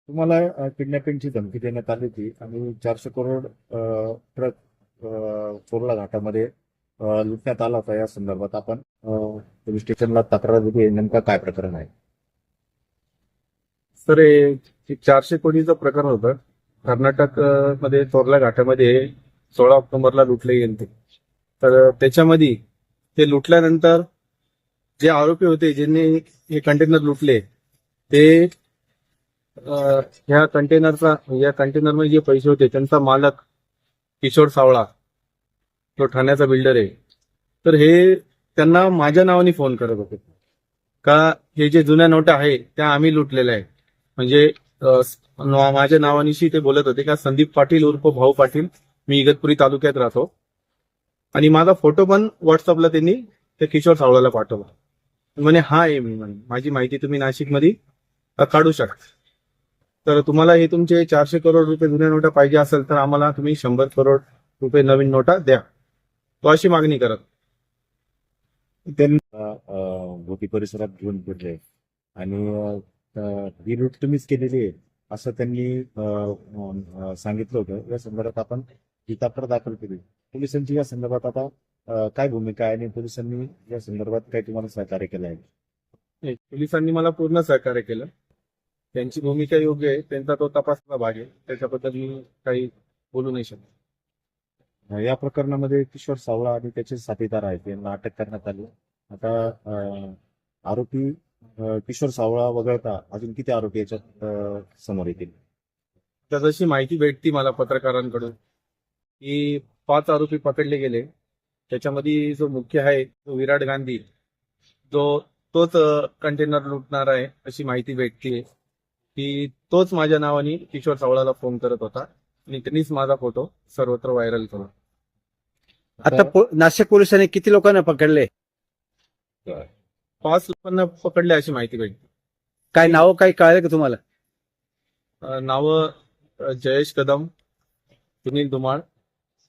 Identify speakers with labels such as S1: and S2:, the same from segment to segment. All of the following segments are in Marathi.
S1: तुम्हाला किडनॅपिंगची धमकी देण्यात आली होती आणि 400 करोड ट्रक चोरला घाटामध्ये लुटण्यात आला होता. या संदर्भात आपण पोलीस स्टेशनला तक्रार दिली आहे. नेमका काय प्रकरण आहे?
S2: सर, हे 400 कोटीचं प्रकरण होतं. कर्नाटक मध्ये चोरला घाटामध्ये 16 ऑक्टोबरला लुटले गेले. तर त्याच्यामध्ये ते लुटल्यानंतर जे आरोपी होते ज्यांनी हे कंटेनर लुटले ते या कंटेनरमध्ये जे पैसे होते त्यांचा मालक किशोर सावळा, तो ठाण्याचा बिल्डर आहे. तर हे त्यांना माझ्या नावाने फोन करत होते का हे जे जुन्या नोटा आहे त्या आम्ही लुटलेल्या आहे. म्हणजे माझ्या नावानिशी ते बोलत होते का संदीप पाटील उर्फ भाऊ पाटील, मी इगतपुरी तालुक्यात राहतो. आणि माझा फोटो पण व्हॉट्सअपला त्यांनी त्या किशोर सावळाला पाठवला. म्हणे हा आहे मी, म्हणे माझी माहिती तुम्ही नाशिकमध्ये काढू शकता. तर तुम्हाला हे तुमचे 400 करोड रुपये जुन्या नोटा पाहिजे असेल तर आम्हाला तुम्ही 100 करोड रुपये नवीन नोटा द्या, तो अशी मागणी करत.
S1: त्यांना भोटी परिसरात घेऊन फिरले आणि ही लूट तुम्हीच केलेली आहे असं त्यांनी सांगितलं होतं. या संदर्भात आपण ही तक्रार दाखल केली. पोलिसांची या संदर्भात आता काय भूमिका आहे आणि पोलिसांनी या संदर्भात काय तुम्हाला सहकार्य केलं आहे?
S2: पोलिसांनी मला पूर्ण सहकार्य केलं. त्यांची भूमिका योग्य आहे, त्यांचा तो तपासला भाग आहे, त्याच्याबद्दल मी काही बोलू नाही शकत.
S1: या प्रकरणामध्ये किशोर सावळा आणि त्याचे साथीदार आहेत, यांना अटक करण्यात आली. आता आरोपी किशोर सावळा वगळता अजून किती आरोपी याच्यात समोर येतील?
S2: तर जशी माहिती भेटती मला पत्रकारांकडून की 5 आरोपी पकडले गेले. त्याच्यामध्ये जो मुख्य आहे तो विराट गांधी, तोच कंटेनर लुटणार आहे अशी माहिती भेटते की तोच माझ्या नावाने किशोर सावळाला फोन करत होता आणि त्यांनीच माझा फोटो सर्वत्र व्हायरल केला.
S3: आता नाशिक पोलिसांनी किती लोकांना पकडले?
S2: 5 लोकांना पकडले अशी माहिती भेटते.
S3: काय नाव काही कळलं का तुम्हाला?
S2: नावं जयेश कदम, सुनील धुमाळ,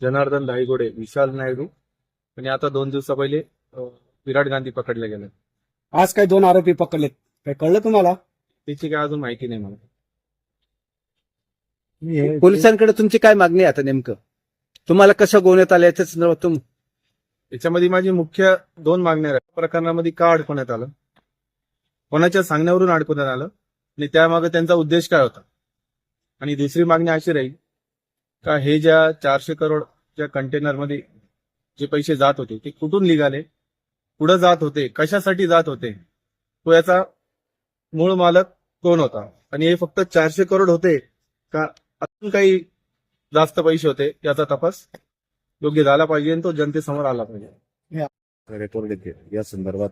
S2: जनार्दन धाईगोडे, विशाल नायडू आणि आता 2 दिवसा पहिले विराट गांधी पकडले गेले.
S4: आज काही 2 आरोपी पकडलेत, काय कळलं तुम्हाला?
S2: त्याची काय अजून माहिती नाही मला.
S3: पोलिसांकडे तुमची काय मागणी आहे आता नेमकं? तुम्हाला कसं गोवण्यात आलं याच्या संदर्भात
S2: याच्यामध्ये माझी मुख्य 2 मागण्या आहेत. प्रकरणामध्ये का अडकवण्यात आलं, कोणाच्या सांगण्यावरून अडकवण्यात आलं आणि त्यामागे त्यांचा उद्देश काय होता. आणि दुसरी मागणी अशी राहील का हे ज्या 400 करोडच्या कंटेनरमध्ये जे पैसे जात होते ते कुठून निघाले, कुठं जात होते, कशासाठी जात होते, तो याचा मूळ मालक कोण होता आणि हे फक्त 400 करोड होते का अजून काही जास्त पैसे होते याचा तपास योग्य झाला पाहिजे आणि तो जनतेसमोर आला पाहिजे.
S1: रेकॉर्ड येते या संदर्भात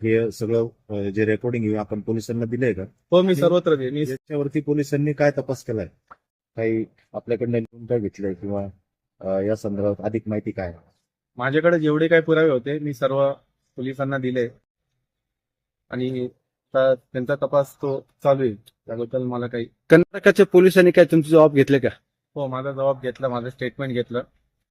S1: हे सगळं जे रेकॉर्डिंग आहे आपण पोलिसांना दिलंय का?
S2: हो, मी सर्वत्र मी
S1: याच्यावरती पोलिसांनी काय तपास केलाय, काही आपल्याकडनं लिहून काय घेतलंय किंवा या संदर्भात अधिक माहिती काय?
S2: माझ्याकडे जेवढे काही पुरावे होते मी सर्व पोलिसांना दिले आणि त्यांचा तपास तो चालू आहे. त्याबद्दल मला काही
S3: कर्नाटकाच्या पोलिसांनी काय तुमचे जबाब घेतले का?
S2: हो, माझा जबाब घेतला, माझं स्टेटमेंट घेतलं